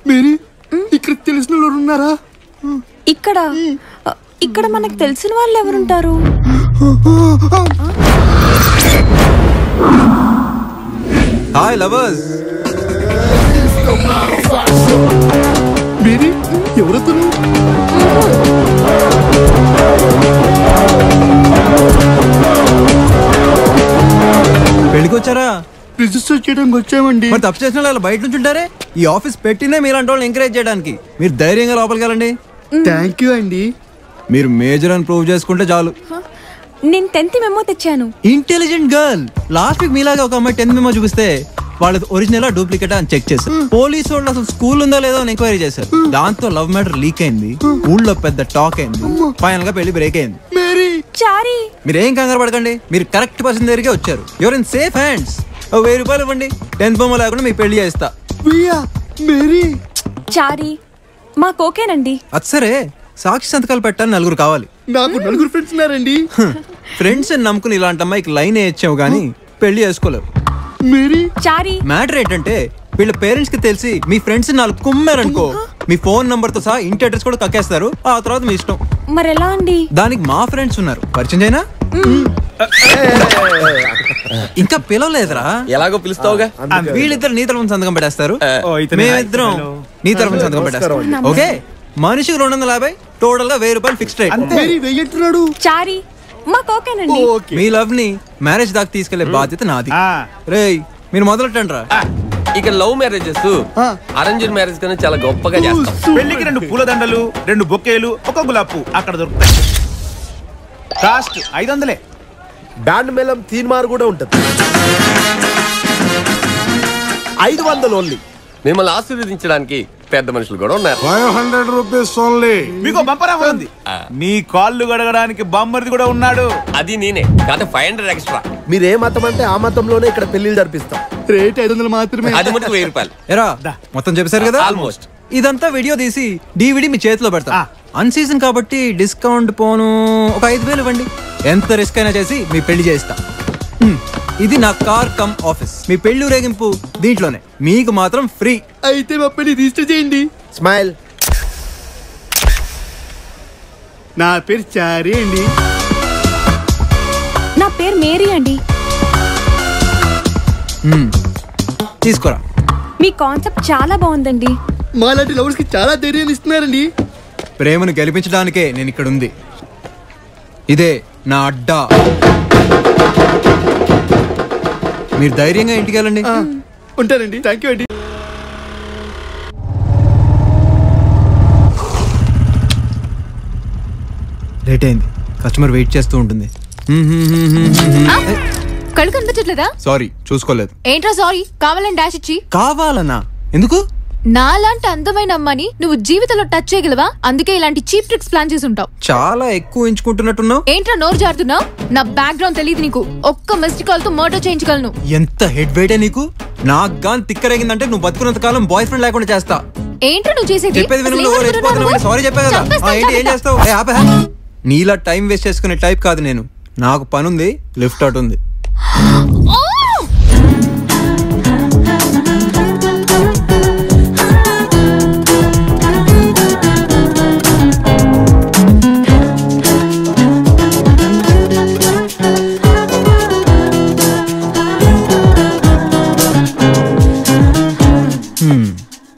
Mary ఇక్కడ తెలిసిన వాళ్ళు ఉన్నారా? ఇక్కడ మనకు తెలిసిన వాళ్ళు ఎవరుంటారు? Hi lovers. మేరీ ఎవరతను? పెళ్ళికి వచ్చారా? రిజిస్టర్ చేయడానికి వచ్చామండి. మరి తప్పు చేసిన వాళ్ళు బయట నుంచి ఉంటారే. ఈ ఆఫీస్ పెట్టినే మీలాంటి వాళ్ళని ఎంకరేజ్ చేయడానికి. మీరు ధైర్యంగా లోపలికి వెళ్ళండి. థ్యాంక్ యూ అండి. మీరు మేజర్ అని ప్రూవ్ చేసుకుంటే చాలు. నేను 10th మెమో తెచ్చాను. Intelligent girl. లాస్ట్ వీక్ మీలాగా ఒక అమ్మాయి 10th మెమో చూపిస్తే వాళ్ళది ఒరిజినల్ డూప్లికేట్ అని చెక్ చేశారు. పోలీసు వాళ్ళు అసలు స్కూల్ ఉందా లేదో అని ఎంక్వైరీ చేశారు. దాంతో లవ్ మ్యాటర్ లీక్ అయింది. ఊళ్ళో పెద్ద టాక్ అయింది. ఫైనల్ గా పెళ్లి బ్రేక్ అయింది. మీరేం కంగారు పడకండి. మీరు కరెక్ట్ పర్సన్ దగ్గరికి వచ్చారు. Your in safe hands. 1000 రూపాయలు ఇవ్వండి. 10th మెమో లేకుండా మీకు పెళ్లి చేస్తా. మాకు ఓకేనండి. అది సరే, సాక్షి సంతకాలు పెట్టాలని 4 కావాలి. నాకు 4 ఫ్రెండ్స్ ఉన్నారండి. ఫ్రెండ్స్ అని నమ్ముకుని ఇలాంటి అమ్మాయికి లైన్ వేయచ్చావు గానీ పెళ్లి చేసుకోలేవు. మ్యాటర్ ఏంటంటే వీళ్ళ పేరెంట్స్ కి తెలిసి మీ ఫ్రెండ్స్ 4 కుమ్మారనుకో, మీ ఫోన్ నంబర్ తో సహా ఇంటి అడ్రస్ కూడా కక్కేస్తారు. ఆ తర్వాత మీ ఇష్టం. మరి ఎలా అండి? దానికి మా ఫ్రెండ్స్ ఉన్నారు, పరిచయం చేయనా? ఇంకా పిలవలేదురా. ఎలాగో పిలుస్తావుగా. వీళ్ళిద్దరు నీ తరఫున సంతకం పెట్టేస్తారు, మేమిద్దరం నీ తరఫున సంతకం పెట్టేస్తాం. ఓకే, మనిషికి 250, టోటల్ గా 1000 రూపాయలు ఫిక్స్డ్ రేట్. మాకు ఓకేనండి. మీ లవ్ ని మ్యారేజ్ దాకా తీసుకెళ్లే బాధ్యత నాది. రేయ్ మీరు మొదలెట్టండి రా. ఇక లవ్ మ్యారేజెస్ అరేంజ్డ్ మ్యారేజ్ కన్నా చాలా గొప్పగా చేస్తాం. పెళ్లికి 2 పూలదండలు, 2 బొకేలు, 1 గులాబ్ పువ్వు అక్కడ దొరుకుతాయి. కాస్ట్ 500. బ్యాండ్ మేళం తీన్మార్ కూడా ఉంటది. 500 ఓన్లీ. మిమ్మల్ని ఆశీర్వదించడానికి పెద్ద మనుషులు కూడా ఉన్నారు. 500 రూపీస్ ఓన్లీ. మీకు బంపర్ ఆఫర్ ఉంది. మీ కాళ్ళు గడగడానికి బామ్మర్ది కూడా ఉన్నాడు. అది నేనే కాదు, 500 ఎక్స్ట్రా. మీరు ఏ మతం అంటే ఆ మతంలోనే ఇక్కడ పెళ్లిళ్ళు జరిపిస్తాం. రేట్ 500 మాత్రమే. అది మటుకు 1000 రూపాయలు. ఎరా మొత్తం చెప్పేశారు కదా. ఆల్మోస్ట్. ఇదంతా వీడియో తీసి DVD మీ చేతిలో పెడతా. అన్ సీజన్ కాబట్టి డిస్కౌంట్ పోను ఒక 5000 ఇవ్వండి. ఎంత రిస్క్ అయినా చేసి మీ పెళ్లి చేస్తా. ఇది నా కార్ కమ్ ఆఫీస్. మీ పెళ్లి ఊరేగింపు దీంట్లోనే. మీకు మాత్రం ఫ్రీ. అయితే మా పెళ్లి రిజిస్టర్ చేయండి. స్మైల్. నా పేరు చారీ అండి. నా పేరు మేరీ అండి. తీసుకోరా. మీ కాన్సెప్ట్ చాలా బాగుందండి. మాలాంటి లవర్స్ కి చాలా ధైర్యాన్ని ఇస్తున్నారండి. ప్రేమను గెలిపించడానికే నేను ఇక్కడ ఉంది. ఇదే నా అడ్డా. మీరు ధైర్యంగా ఇంటికి వెళ్ళండి. ఉంటానండి. థ్యాంక్ యూ అండి. లేట్ అయింది. కస్టమర్ వెయిట్ చేస్తూ ఉంటుంది. కళ్ళు కనిపించట్లేదా? సారీ, చూసుకోలేదు. ఏంట్రా సారీ? కావాలని డాష్ ఇచ్చి. కావాలనా? ఎందుకు? నాలాంటి అందమైన అమ్మని నువ్వు జీవితంలో టచ్ చేయగలవా? అందుకే ఇలాంటి చీప్ ట్రిక్స్ ప్లాన్ చేసి ఉంటావు. చాలా ఎక్కువ ఎంచుకుంటున్నట్టున్నావు. ఏంట్రా నోరు జారుతున్నావు? నా బ్యాక్గ్రౌండ్ తెలియదు నీకు. ఒక్క మిస్డ్ కాల్ తో మర్డర్ చేయించగలను. ఎంత హెడ్ వెయిటే నీకు? నాకు గాని తిక్కరేగిందంటే నువ్వు బతుకున్నంత కాలం బాయ్ ఫ్రెండ్ లేకుండా చేస్తా. ఏంట్రా నువ్వు చేసేది? చెప్పేది సారీ చెప్పా కదా. ఏంటి ఏం చేస్తావు? నీలా టైం వేస్ట్ చేసుకునే టైప్ కాదు నేను. నాకు పనుంది. లిఫ్ట్ అవుట్ ఉంది.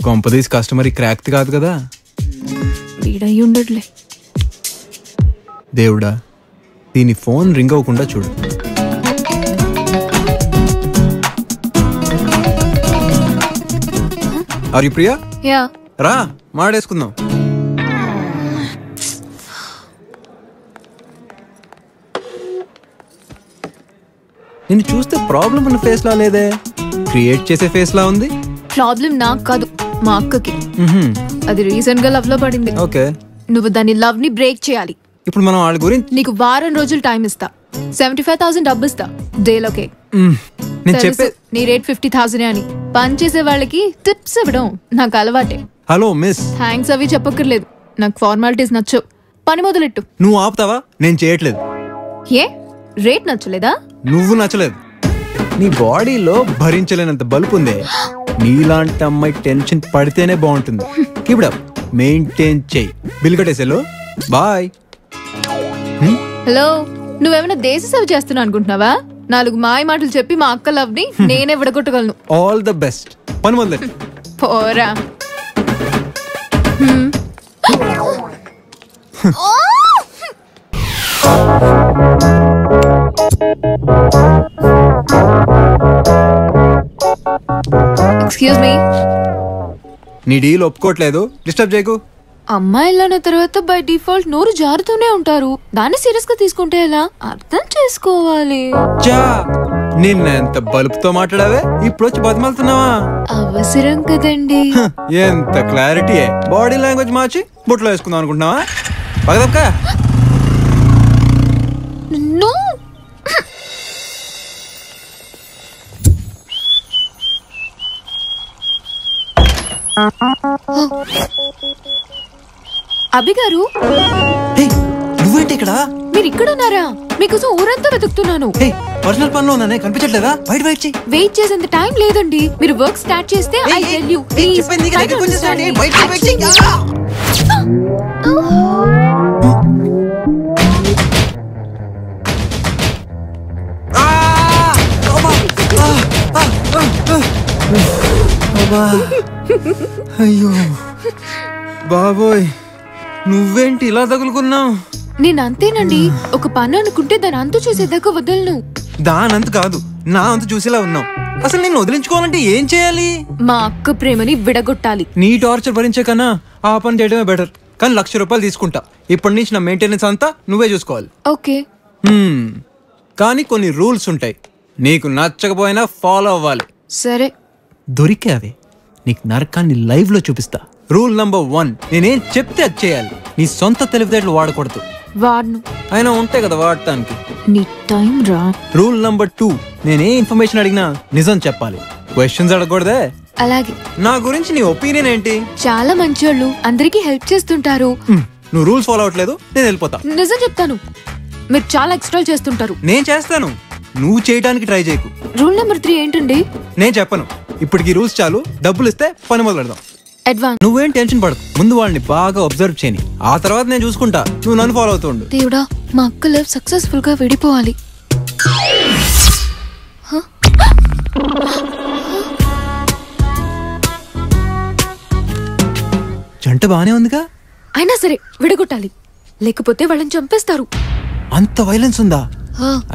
కొంపదీస్ కస్టమర్ క్రాక్ట్ కాదు కదా. ఉండట్లే. దేవుడా, దీని ఫోన్ రింగ్ అవ్వకుండా చూడు. Are you Priya? యా. రా మాడేసుకుందాం. నిన్ను చూస్తే ప్రాబ్లం ఉన్న ఫేస్ లా లేదే, క్రియేట్ చేసే ఫేస్ లా ఉంది. ప్రాబ్లం నాకు కాదు, మా అక్కకి. అది రీసెంట్ గా లవ్ లో పడింది. ఓకే, నువ్వు దాని లవ్ ని బ్రేక్ చేయాలి. ఇప్పుడు మనం వాళ్ళ గురించి. నీకు వారం రోజులు టైం ఇస్తా. 75,000 డబ్బు ఇస్తా. డేలోకే. నేను చెప్పే నీ రేట్ 50,000 అని. పని చేసే వాళ్ళకి టిప్స్ ఇవ్వడం నాకు అలవాటే. Hello miss. థ్యాంక్స్ అవి చెప్పక్కర్లేదు. నాకు ఫార్మాలిటీస్ నచ్చవు. పని మొదలెట్టు. నువ్వు ఆపుతావా? నేను చేయట్లేదు. ఏ రేట్ నచ్చలేదా? నువ్వు నచ్చలేదు. నీ బాడీలో భరించలేనంత బల్బు ఉంది. నీలాంటి అమ్మాయి టెన్షన్ పడితేనే బాగుంటుంది. ఇప్పుడు మెయింటైన్ చెయ్యి. బిల్ కట్టేసేలో. బాయ్. హలో, నువ్వేమైనా దేశ సేవ చేస్తున్నా అనుకుంటున్నావా? 4 మాయ మాటలు చెప్పి మా అక్క లవ్ ని నేనే విడగొట్టగలను. All the best. పని మొదలెట్టు. పోరా. Excuse me. నీ డీల్ ఒప్పుకోవట్లేదు, డిస్టర్బ్ చేయకు. అమ్మాయిలన్న తర్వాత బై డిఫాల్ట్ నోరు జారుతూనే ఉంటారు. దాన్ని సీరియస్ గా తీసుకుంటే ఎలా? అర్థం చేసుకోవాలి. చా, నిన్న ఎంత బలుపుతో మాట్లాడావే, ఇప్పుడు వచ్చి బతిమాలుతున్నావా? అవసరం కదండి. ఎంత క్లారిటీ. బాడీ లాంగ్వేజ్ మార్చి బుట్లో వేసుకుందాం అనుకుంటున్నావా? పగదక్క. నో. అభి గారు, నువ్వేంటి ఇక్కడ? మీరు ఇక్కడ ఉన్నారా? మీకోసం ఊరంతా వెతుకుతున్నాను. పర్సనల్ పనిలో ఉన్నానే, కనిపించట్లేదా? బయట వెయిట్ చేసేంత టైం లేదండి. మీరు వర్క్ స్టార్ట్ చేస్తే ఐ టెల్ యు ప్లీజ్. అయ్యో బాబోయ్, నువ్వేంటి ఇలా తగులుకున్నావు? నేను అంతేనండి. ఒక పని అనుకుంటే దాని అంతు చూసేదాకా వదలను. దానంత కాదు, నా అంత చూసేలా ఉన్నావు. అసలు నేను వదిలించుకోవాలంటే ఏం చేయాలి? మా అక్క ప్రేమని విడగొట్టాలి. నీ టార్చర్ భరించే కన్నా ఆ పని చేయడమే బెటర్. కానీ 1,00,000 రూపాయలు తీసుకుంటా. ఇప్పటి నుంచి నా మెయింటెనెన్స్ అంతా నువ్వే చూసుకోవాలి. ఓకే. కానీ కొన్ని రూల్స్ ఉంటాయి, నీకు నచ్చకపోయినా ఫాలో అవ్వాలి. సరే. దొరికావే, నీకు నరకాన్ని లైవ్ లో చూపిస్తా. రూల్ నంబర్ 1, నేనేం చెప్తే అది చేయాలి. నీ సొంత తెలివితేటలు వాడకూడదు. వాడను. అయినా ఉంటాయి కదా వాడటానికి. నీ టైం రా. రూల్ నంబర్ 2, నేనే ఇన్ఫర్మేషన్ అడిగినా నిజం చెప్పాలి. క్వశ్చన్స్ అడగకూడదే. అలాగే. నా గురించి నీ ఒపీనియన్ ఏంటి? చాలా మంచోళ్ళు, అందరికీ హెల్ప్ చేస్తుంటారు. నువ్వు రూల్స్ ఫాలో అవ్వట్లేదు, నేను వెళ్ళిపోతా. నిజం చెప్తాను, మీరు చాలా ఎక్స్ట్రా చేస్తుంటారు. నేను చేస్తాను, నువ్వు చేయడానికి ట్రై చేయకు. రూల్ నెంబర్ 3 ఏంటండి? నేను చెప్పను. ఇప్పటికి రూల్స్ చాలు. డబ్బులు ఇస్తే పని మొదలు పెడదాం. అడ్వాన్స్. నువ్వేం టెన్షన్ పడకు, ముందు వాళ్ళని బాగా అబ్జర్వ్ చేయని, ఆ తర్వాత నేను చూసుకుంటా. నువ్వు నన్ను ఫాలో అవుతుండు. దేవుడా, మా అక్క లవ్ సక్సెస్ఫుల్ గా విడిపోవాలి. జంట బానే ఉందిగా. అయినా సరే విడగొట్టాలి, లేకపోతే వాళ్ళని చంపేస్తారు. అంత వైలెన్స్ ఉందా?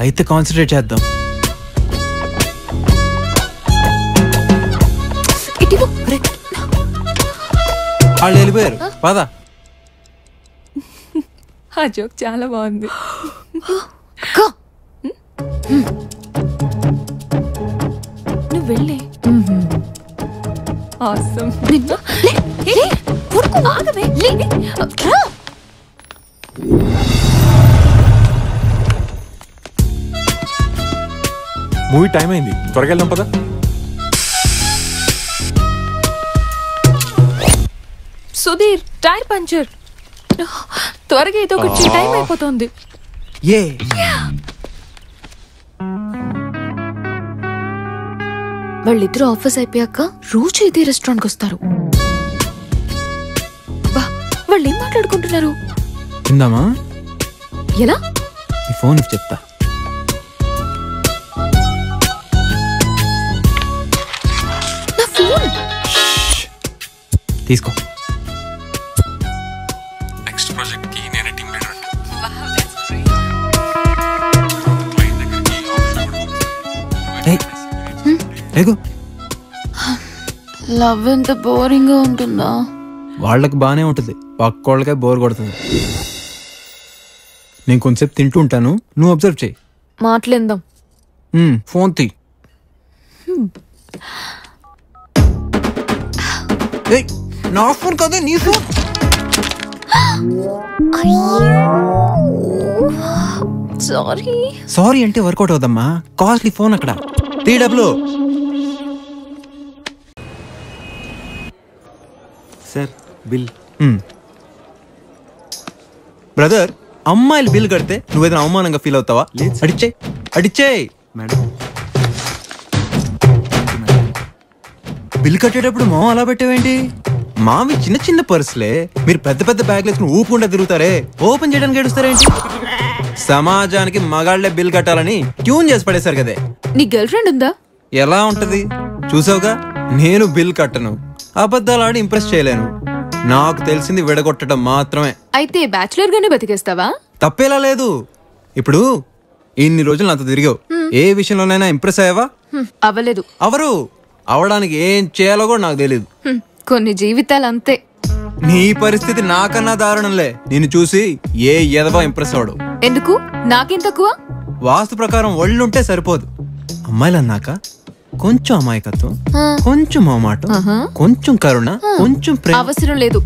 అయితే కాన్సన్ట్రేట్ చేద్దాం. వాళ్ళు వెళ్ళిపోయారు, పదా. ఆ జోక్ చాలా బాగుంది. నువ్వు వెళ్ళే. ఆసమ్. మూవీ టైం అయింది, త్వరగా వెళ్దాం పదా. Sudheer, tyre puncture. త్వరగా ఏదో ఒకటి, టైం అయిపోతుంది. వాళ్ళిద్దరూ ఆఫీస్ అయిపోయాక రోజు ఇదే రెస్టారెంట్ కి వస్తారు. వాళ్ళు ఏం మాట్లాడుకుంటున్నారు? తిందామా? ఎలా? ఈ ఫోన్ చెప్తా. నా ఫోన్ తీసుకో. నెక్స్ట్ ప్రాజెక్ట్ కి నేనే టీమ్ లీడర్. లవ్ ఎంత బోరింగ్ గా ఉంటుందా? వాళ్ళకి బానే ఉంటుంది, పక్కోళ్ళకే బోర్ కొడుతుంది. నేను కొంచెంసేపు తింటూ ఉంటాను, నువ్వు అబ్జర్వ్ చేయి. మాట్లాడదాం. ఫోన్ తీ. నా ఫోన్ కాదే, నీ ఫోన్. సారీ. సారీ అంటే వర్కౌట్ అవుదమ్మా, కాస్ట్లీ ఫోన్ అక్కడ. TW sir bill. బ్రదర్, అమ్మాయిలు బిల్ కడితే నువ్వేదైనా అవమానంగా ఫీల్ అవుతావా? అడిచే మేడం బిల్ కట్టేటప్పుడు మొహం అలా పెట్టేవేంటి? మావి చిన్న చిన్న పర్సులే, మీరు పెద్ద పెద్ద బ్యాగ్లు వేసుకుని ఊపుకుంటా తిరుగుతారే, ఓపెన్ చేయడానికి ఏడుస్తారేంటి? సమాజానికి మగాళ్లే బిల్ కట్టాలని ట్యూన్ చేసి పడేశారు కదే. నీ గర్ల్ ఫ్రెండ్ ఉందా? ఎలా ఉంటది చూసావుగా. నేను బిల్ కట్టను, అబద్ధాలు ఆడి ఇంప్రెస్ చేయలేను. నాకు తెలిసింది విడగొట్టడం మాత్రమే. అయితే బ్యాచులర్ గానే బతికేస్తావా? తప్పేలా లేదు. ఇప్పుడు ఇన్ని రోజులు నాతో తిరిగావు, ఏ విషయంలోనైనా ఇంప్రెస్ అయ్యావా? అవ్వలేదు. అవరు అవడానికి ఏం చేయాలో కూడా నాకు తెలియదు. కొన్ని జీవితాలు అంతే. నీ పరిస్థితి నాకన్నా దారుణంలే. నిన్ను చూసి ఏ ఎదవా ఇంప్రెస్ అవడు. ఎందుకు? నాకేం తక్కువ? వాస్తు ప్రకారం ఒళ్ళుంటే సరిపోదు. అమ్మాయిలన్నాక కొంచెం అమాయకత్వం, కొంచెం మొహమాటం, కొంచెం కరుణ, కొంచెం ప్రేమ అవసరం లేదు.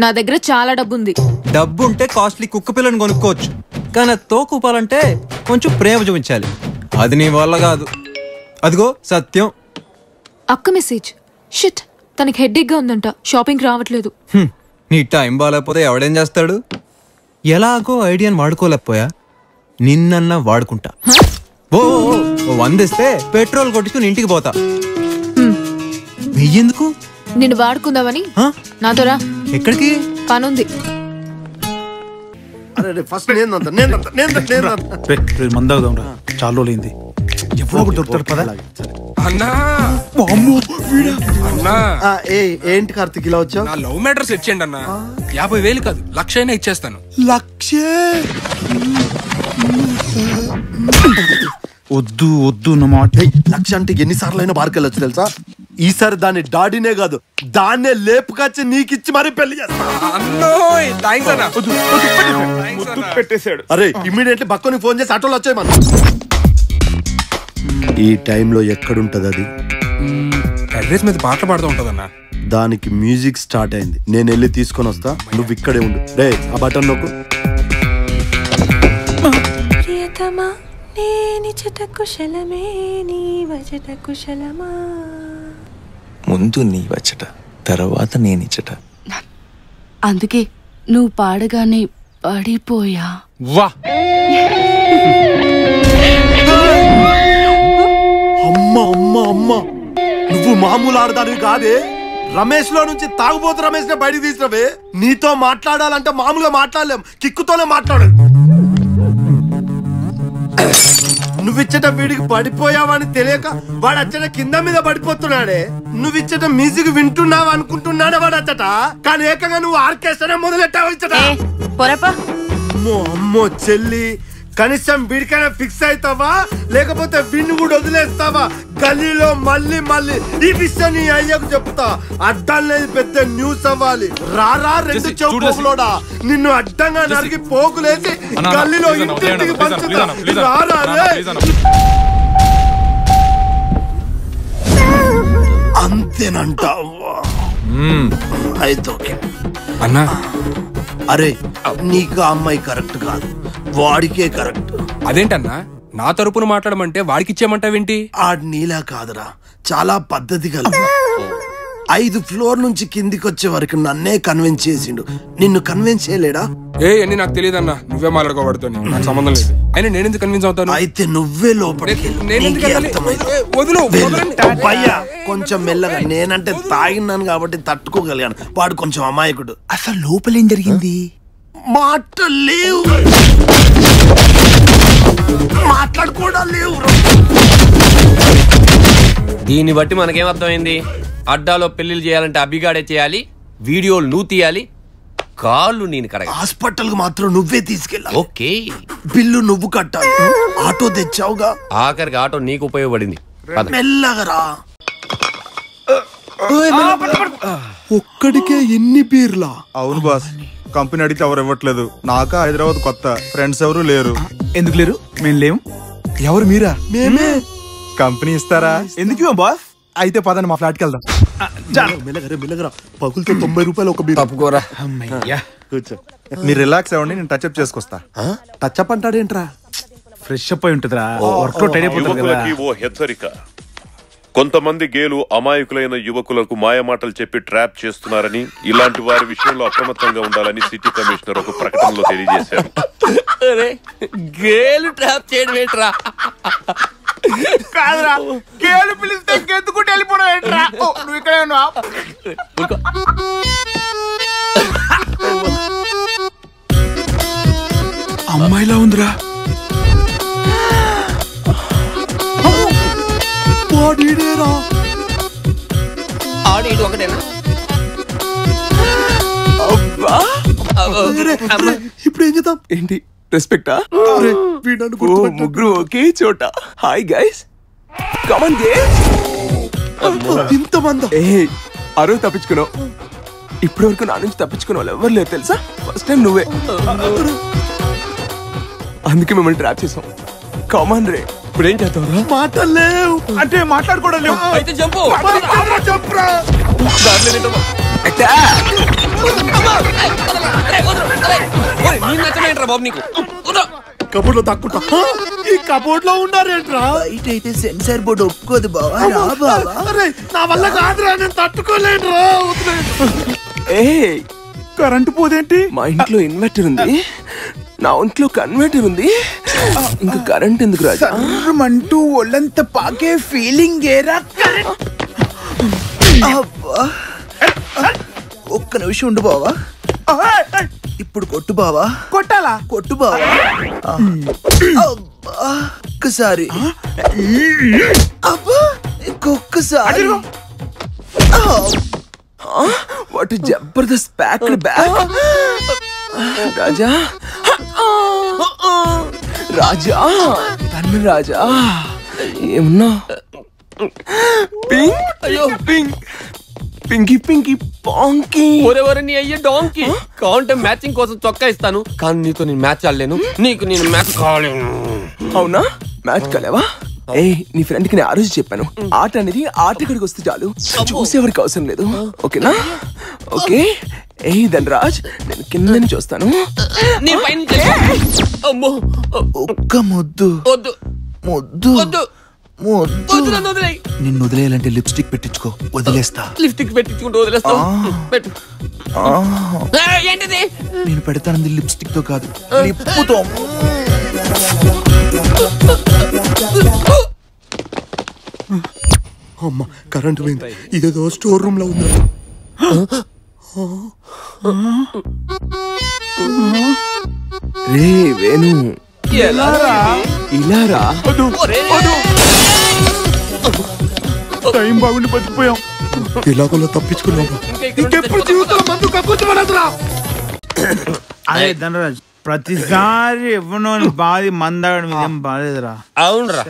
నా దగ్గర చాలా డబ్బు ఉంది. డబ్బు ఉంటే కాస్ట్లీ కుక్క పిల్లని కొనుక్కోవచ్చు, కానీ తోకూపాలంటే కొంచెం ప్రేమ చూపించాలి. అది నీ వల్ల కాదు. అదిగో సత్యం. అక్క మెసేజ్. షిట్, తనకి హెడ్ఏక్ గా ఉందంట, షాపింగ్ రావట్లేదు. నీ టైం బాగాలేకపోతే ఎవడేం చేస్తాడు? ఎలాగో ఐడియాని వాడుకోలేకపోయా, నిన్నన్నా వాడుకుంటా. ఓ 100 ఇస్తే పెట్రోల్ కొట్టుకుని ఇంటికి పోతా. వెయ్యేందుకు? నిన్ను వాడుకుందామని. నాతో రా. ఎక్కడికి? పనుంది. ఫస్ట్ మందాగుదాం రా, చాలా రోజులైంది. ఎవరో ఒకటి దొరుకుతాడు పదా. ఏంటి కార్తిక్ ఇలా వచ్చావు? నా లవ్ మ్యాటర్ సెట్ చేయండి అన్న. 50,000 కాదు, 1,00,000 అయినా ఇచ్చేస్తాను. 1,00,000? వద్దు వద్దు నా మాట. 1,00,000 అంటే ఎన్నిసార్లు అయినా బార్కి వెళ్ళొచ్చు తెలుసా? ఈసారి దాన్ని డాడీనే కాదు, దాన్నే లేపుకొచ్చి నీకిచ్చి మరీ పెళ్లి చేస్తా. పెట్టేశాడు. అరే ఇమ్మీడియట్లీ బక్కని ఫోన్ చేసి ఆటోలో వచ్చాయి మనం. ఈ టైంలో ఎక్కడుంటది అది? అడ్రస్ మీద పాటలు పాడుతూ ఉంటదన్న. దానికి మ్యూజిక్ స్టార్ట్ అయింది, నేను వెళ్ళి తీసుకొని వస్తా, నువ్వు ఇక్కడే ఉండు. రే ఆ బటన్ నొక్కు. ముందు నీ వచ్చట, తర్వాత నేనిచ్చట. అందుకే నువ్వు పాడగానే పడిపోయా. వా అమ్మా అమ్మా అమ్మా, నువ్వు మామూలు ఆడదానివి కాదే. రమేష్ లో నుంచి తాగుబోతు రమేష్ నే బయటికి తీసినవే. నీతో మాట్లాడాలంటే మామూలుగా మాట్లాడలేం, కిక్కుతోనే మాట్లాడాలి. నువ్విచ్చట వీడికి పడిపోయావని తెలియక వాడు అచ్చట కింద మీద పడిపోతున్నాడే. నువ్విచ్చట మ్యూజిక్ వింటున్నావు అనుకుంటున్నాడే వాడు అచ్చట, కానీ ఏకంగా నువ్వు ఆర్కెస్ట్రా మొదలెట్టావు ఇచ్చట. అమ్మో అమ్మో చెల్లి, కనీసం వీడికైనా ఫిక్స్ అవుతావా, లేకపోతే విన్ను కూడా వదిలేస్తావా? గల్లీలో మళ్ళీ మళ్ళీ ఈ విషయం నీ అయ్యకు చెప్తా. అడ్డాలనేది పెద్ద న్యూస్ అవ్వాలి. రారా రెండు చెవులోడా, నిన్ను అడ్డంగా నరికి పోగులేసి గల్లీలో ఇంటికి పంచుతా. రారా రే. అంతేనంటావా? అయితే ఓకే అన్నా. అరే నీకు ఆ అమ్మాయి కరెక్ట్ కాదు, వాడికే కరెక్ట్. అదేంటన్నా, నా తరపున మాట్లాడమంటే వాడికి ఇచ్చేయమంటావేంటి? ఆడు నీలా కాదురా, చాలా పద్ధతి కలదు. 5 ఫ్లోర్ నుంచి కిందికి వచ్చే వరకు నన్నే కన్విన్స్ చేసిండు. నిన్ను కన్విన్స్ చేయలేడా? అన్ని నాకు తెలియదన్నా, నువ్వే మాట్లాడుకోబడుతు, నాకు సంబంధం లేదు. అయినా నేనెందుకు కన్విన్స్ అవుతాను? అయితే నువ్వే లోపలికి కొంచెం మెల్లగా. నేనంటే తాగినాను కాబట్టి తట్టుకోగలిగాను, వాడు కొంచెం అమాయకుడు. అసలు లోపల ఏం జరిగింది? మాటలు లేవు, మాట్లాడుకోవడం లేవు. దీన్ని బట్టి మనకేం అర్థమైంది? అడ్డాలో పెళ్లిళ్ళు చేయాలంటే అభిగాడే చేయాలి, వీడియోలు నువ్వు తీయాలి, కాళ్ళు నేను కడగ. హాస్పిటల్ కు మాత్రం నువ్వే తీసుకెళ్ళాలి. ఓకే, బిల్లు నువ్వు కట్టాలి. ఆటో తెచ్చావుగా, ఆఖరికి ఆటో నీకు ఉపయోగపడింది. మెల్లగరా. ఒక్కడికే ఎన్ని బీర్లా? అవును బాస్, కంపెనీ అడిగితే ఎవరు ఇవ్వట్లేదు. నాకా హైదరాబాద్ కొత్త, ఫ్రెండ్స్ ఎవరు లేరు. ఎందుకు లేరు? మేము లేము. ఎవరు మీరా? మేమే. కంపెనీ ఇస్తారా? ఎందుకు బాస్? అయితే పదండి మా ఫ్లాట్కి వెళ్దాం. మెల్లగరా, పగులుతో 90 రూపాయలు ఒక బీర్. తప్పుకోరా. కూర్చో. మీరు రిలాక్స్ అవ్వండి, నేను టచ్అప్ చేసుకొస్తా. టచ్అప్ అంటాడేంట్రా? ఫ్రెష్ అప్ అయి ఉంటుందిరా, వర్కౌట్ అయిపోతుంది. ఓ హెచ్చరిక, కొంతమంది గేలు అమాయకులైన యువకులకు మాయమాటలు చెప్పి ట్రాప్ చేస్తున్నారని, ఇలాంటి వారి విషయంలో అప్రమత్తంగా ఉండాలని సిటీ కమిషనర్ ఒక ప్రకటనలో తెలియజేశారు. గేలు ట్రాప్ చేయడం ఏంట్రా? కాదురా, గేలు పిలిస్తే గెంతుకుంటూ వెళ్ళిపోవడం ఏంట్రా నువ్వు ఇక్కడే ఉన్నావు అమ్మాయిలా ఉందిరా ఆడు ఒకటేనా ఇప్పుడు ఏం చేద్దాం ఏంటి రెస్పెక్టా ముగ్గురు ఒకే చోట హాయ్ గైస్ కమన్ ఇంతమంది అరువు తప్పించుకున్నావు ఇప్పటి వరకు నా నుంచి తప్పించుకున్న వాళ్ళు ఎవరు లేరు తెలుసా ఫస్ట్ టైం నువ్వే అందుకే మిమ్మల్ని ట్రాప్ చేసాం కమన్ రే ఇప్పుడు ఏం చేద్దాం మాటలేవు అంటే మాట్లాడుకోవడం లేవు అయితే జంపు చెప్పురా బాబు నీకు కబోర్డ్ లో తక్కుంటా ఈ కబోర్డ్ లో ఉన్నారేంట్రా బయట అయితే సెన్సార్ బోర్డు ఒప్పుకోదు బావా నా వల్ల కాదురా నేను తట్టుకోలేనురా ఏ కరెంటు పోదేంటి మా ఇంట్లో ఇన్వర్టర్ ఉంది నా ఒంట్లో కన్వర్టర్ ఉంది ఇంకా కరెంట్ ఎందుకు రాజా అంటూ ఒళ్ళంత పాకే ఫీలింగ్ ఏరా ఒక్క నిమిషం ఉండు బావా ఇప్పుడు కొట్టు బావా కొట్టాలా కొట్టు బావా ఒక్కసారి ఇంకొక్కసారి వాట్ జబర్దస్త్ బ్యాక్ బ్యాక్ రాజా రాజా తన్ను రాజా ఏమన్నా పింక్ అయ్యో పింక్ పింకీ పింకీ పాంకీ నీ అయ్యే డాంకీ కావాలంటే మ్యాచింగ్ కోసం చొక్కా ఇస్తాను కానీ నీతో నేను మ్యాచ్ ఆడలేను నీకు నేను మ్యాచ్ కావాలేను అవునా మ్యాచ్ కాలేవా ఏ నీ ఫ్రెండ్ కి నేను ఆ రోజు చెప్పాను ఆట అనేది ఆటగాడికి వస్తే చాలు చూసేవాడికి అవసరం లేదు ఓకేనా ఓకే ఏ ధనరాజ్ నేను కింద నుంచి చూస్తాను ఒక్క ముద్దు వద్దు ముద్దు వద్దు నిన్ను వదిలేయాలంటే లిప్స్టిక్ పెట్టించుకో వదిలేస్తా లిప్స్టిక్ పెట్టించుకుంటూ వదిలేస్తావు పెట్టు ఏంటిది నేను పెడతానంది లిప్స్టిక్ తో కాదు లిప్పుతో అమ్మ కరెంట్ పోయింది ఇదేదో స్టోర్ రూమ్ లో ఉంది రే వేణు ఇలారా టైం బాగుండి బతికిపోయాం ఇలాగోలో తప్పించుకున్నాము ఇంకెప్పుడు జీవితంలో మందు కక్కుతున్నా అదే ధనరాజ్ ప్రతిసారి ఎవనో బాధి మందాగడం ఇదేం బాధేదిరా అవునరా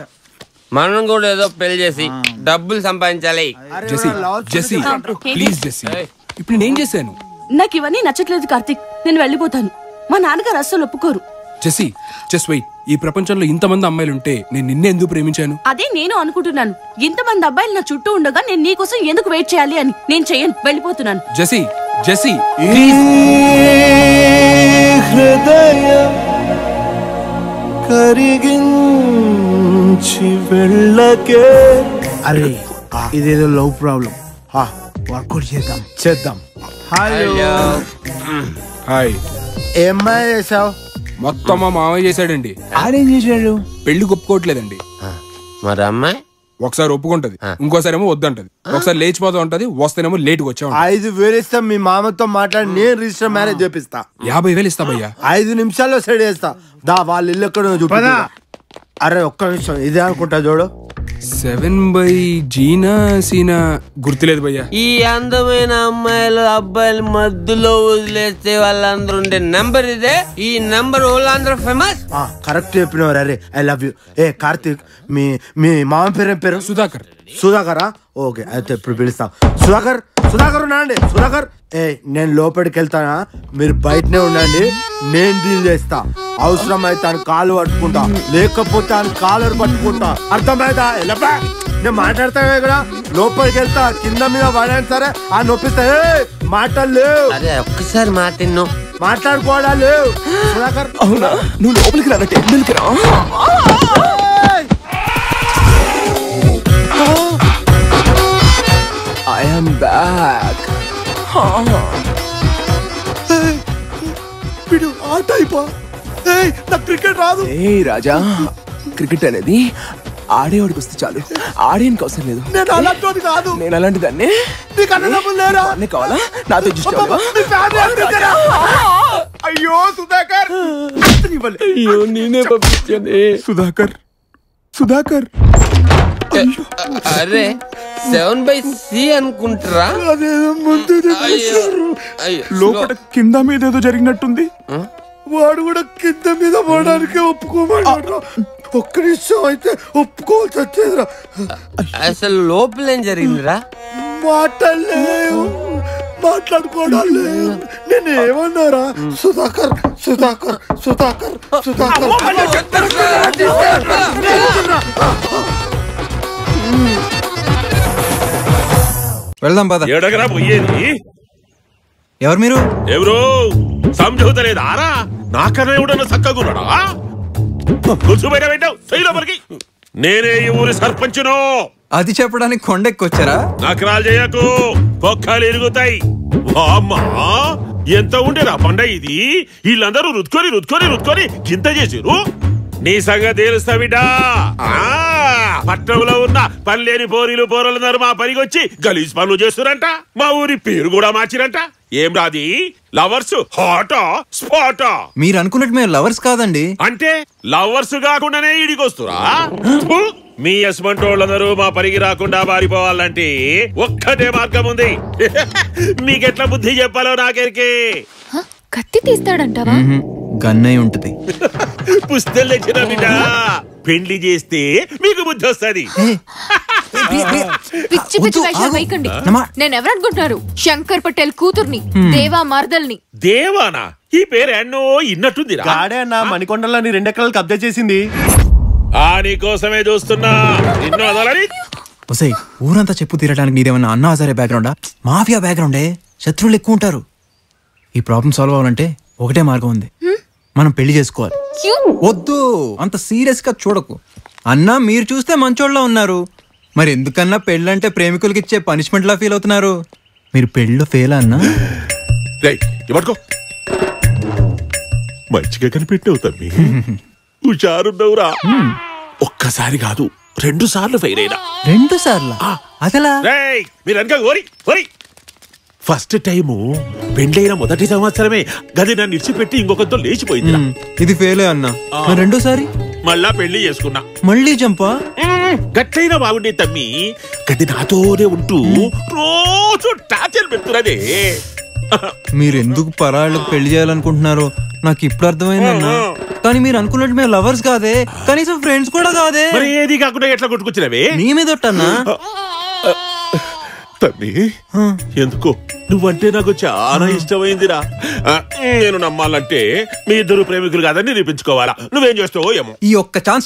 మనం కూడా ఏదో పెళ్లి చేసి డబ్బులు సంపాదించాలి జెస్సీ ప్లీజ్ జెస్సీ ఇప్పుడు నేనేం చేశాను నాకు ఇవన్నీ నచ్చట్లేదు కార్తీక్ నేను వెళ్ళిపోతాను మా నాన్నగారు అస్సలు ఒప్పుకోరు జెస్సీ జస్ట్ వెయిట్ ఈ ప్రపంచంలో ఇంతమంది అమ్మాయిలుంటే నేను నిన్నే ఎందుకు ప్రేమించాను అదే నేను అనుకుంటున్నాను ఇంతమంది అబ్బాయిలు నా చుట్టూ ఉండగా నేను నీకోసం ఎందుకు వెయిట్ చేయాలి అని నేను చెయ్యను వెళ్ళిపోతున్నాను జెస్సీ జెస్సీ హృదయం కరిగించి వెళ్ళకే అరే ఇదేదో లవ్ ప్రాబ్లం వర్కౌట్ చేద్దాం హలో హాయ్ ఏమ్మా చేసావు మొత్తం మా మామయ్య చేశాడండి ఆడేం చేశాడు పెళ్లి ఒప్పుకోవట్లేదండి మరి అమ్మాయి ఒకసారి ఒప్పుకుంటది ఇంకోసారి ఏమో వద్దంటది ఒకసారి లేచిపోతా ఉంటది వస్తేనేమో లేట్ గా వచ్చా 5,000 ఇస్తా మీ మామతో మాట్లాడి నేను రిజిస్టర్ మ్యారేజ్ చేపిస్తా 50,000 ఇస్తా భయ్యా 5 నిమిషాల్లో సెట్ చేస్తా దా వాళ్ళ ఇల్లు ఎక్కడ చూపి అరే ఒక్క నిమిషం ఇదే అనుకుంటా చూడు 7/జీనా సీనా గుర్తులేదు భయ్యా ఈ అందమైన అమ్మాయిలు అబ్బాయిల మధ్యలో వదిలేస్తే వాళ్ళందరూ ఉండే నంబర్ ఇదే ఈ నంబర్ వాళ్ళందరూ ఫేమస్ కరెక్ట్ చెప్పినవారు అరే ఐ లవ్ యూ ఏ కార్తీక్ మీ మీ మామ పేరు సుధాకరా ఓకే అయితే ఇప్పుడు పిలుస్తాం సుధాకర్ ఉన్నాండి సుధాకర్ ఏ నేను లోపలికి వెళ్తానా మీరు బయటనే ఉండండి నేను డీల్ చేస్తా అవసరం అయితే ఆయన కాలు పట్టుకుంటా లేకపోతే ఆయన కాలర్ పట్టుకుంటా అర్థమైందా ఎలా నేను మాట్లాడతా కదా లోపలికి వెళ్తా కింద మీద పడాను సరే ఆ నొప్పిస్తా మాటలు లేవు ఒక్కసారి మాట్లాడుకోవడా లేవు సుధాకర్ అవునా నువ్వు లోపలికి రా టెంపుల్కి రా I am back. వీడు ఆ టైపా నాకు క్రికెట్ రాదు ఏ రాజా క్రికెట్ అనేది ఆడేవాడికి వస్తే చాలు, ఆడేనికి అవసరం లేదు. నేను అలాంటి కాదు. నేను అలాంటి దాన్ని. నీకు అన్నదమ్ములు లేరా? అన్నీ కావాలా? నాతో అయ్యో సుధాకర్, అయ్యో నేనే పంపించాను. సుధాకర్ సుధాకర్ అరే 7/C అనుకుంటారా? లోపల కింద మీద ఏదో జరిగినట్టుంది. వాడు కూడా కింద మీద పడడానికి ఒప్పుకోమన్నాడు. ఒక్క నిమిషం అయితే ఒప్పుకోవాల్సి వచ్చేదిరా. అసలు లోపల ఏం జరిగిందిరా? మాట్లాడలేవు, మాట్లాడుకోవడం లేవు. నేను ఏమన్నారా? సుధాకర్ సుధాకర్ సుధాకర్ సుధాకర్. వెళ్దాం పద. ఎడగరా పోయేది? ఎవరు మీరు? ఎవరు సంజవుతలేదారా? నాకన్నా ఎవడన్నా చక్కగున్నాడా? కూర్చోబెట్ట పెట్టావు శైలోపలికి. నేనే ఈ ఊరి సర్పంచును. అది చెప్పడానికి కొండెక్కొచ్చారా? నకరాలు చేయకు, పొక్కలు ఎరుగుతాయి. అమ్మా ఎంత ఉండేరా పండ ఇది? వీళ్ళందరూ రుద్దుకొని రుద్దుకొని రుద్దుకొని గింత చేసిరు. నీ సంగతి తెలుస్తా బిడ్డా. పట్టణంలో ఉన్న పనిలేని పోరీలు పోరలందరూ మా పనికి వచ్చి గలీజ్ పనులు చేస్తురంట. మా ఊరి పేరు కూడా మార్చిరంట. ఏం రాది? Lovers హాటా Sparta? మీరు అనుకున్నట్టు మేము లవర్స్ కాదండి. అంటే లవర్స్ కాకుండానే ఈడికొస్తురా? మీ యశ్మంటోళ్ళందరూ మా పనికి రాకుండా మారిపోవాలంటే ఒక్కటే మార్గం ఉంది. మీకెట్లా బుద్ధి చెప్పాలో నాకెరికే. కత్తి తీస్తాడంటావా? గన్నై ఉంటది. పుస్తలు తెచ్చిన బిడ్డ. పెళ్లి చేస్తే మీకు బుద్ధి వస్తుంది. పిచ్చి పిచ్చి వేషాలు వేయకండి. నేను ఎవరనుకుంటున్నారు? శంకర్ పటేల్ కూతుర్ని, దేవా మర్దల్ని. దేవానా? ఈ పేరు ఎన్నో ఇన్నట్టుంది. గాడే అన్న మణికొండలని 2 ఎకరాలు కబ్జా చేసింది. నీకోసమే చూస్తున్నా. నిన్ను వదలని. ఒసేయ్, ఊరంతా చెప్పు తీరడానికి నీదేమన్నా అన్నా హజారే బ్యాక్గ్రౌండా? మాఫియా బ్యాక్గ్రౌండే. శత్రువులు ఎక్కువ ఉంటారు. ఈ ప్రాబ్లం సాల్వ్ అవ్వాలంటే ఒకటే మార్గం ఉంది. మనం పెళ్లి చేసుకోవాలి. వద్దు, అంత సీరియస్ గా చూడకు అన్నా. మీరు చూస్తే మంచోళ్ళ ఉన్నారు, మరి ఎందుకన్నా పెళ్ళంటే ప్రేమికులకి ఇచ్చే పనిష్మెంట్ లా ఫీల్ అవుతున్నారు? మీరు పెళ్ళిలో ఫెయిల్ అన్నా? మంచిగా కనిపెట్టావు తమ్మి. హుషారున్నావురా. ఒక్కసారి కాదు 2 సార్లు ఫెయిల్ అయినా. 2 సార్లు? అదలా? మీరు అనక ఓరి ఓరి. ఫస్ట్ టైము పెళ్ళైన మొదటి సంవత్సరమే గది నన్ను ఇడిచిపెట్టి ఇంకొకరితో లేచిపోయింది. ఇది ఫెయిల్ అన్నా. రెండోసారి మళ్ళా పెళ్లి చేసుకున్నా. మళ్ళీ చంపా? గట్లయినా బాగుండే తమ్మి. గది నాతోనే ఉంటూ రోజు టార్చర్ పెడుతున్నదే. మీరు ఎందుకు పరాళ్ళకు పెళ్లి చేయాలనుకుంటున్నారో నాకు ఇప్పుడు అర్థమైందన్నా. కానీ మీరు అనుకున్నట్టు మేము లవర్స్ కాదే, కనీసం ఫ్రెండ్స్ కూడా కాదే. మరి ఏది కాకుండా ఎట్లా కొట్టుకొచ్చినవే? నీ మీద ఒట్టన్నా. తమ్మి, ఎందుకో నువ్వంటే నాకు చాలా ఇష్టమైందిరా. నేను నమ్మాలంటే మీ ఇద్దరు ప్రేమికులు కాదని నిరూపించుకోవాలా. నువ్వేం చేస్తావో ఏమో. ఈ ఒక్క ఛాన్స్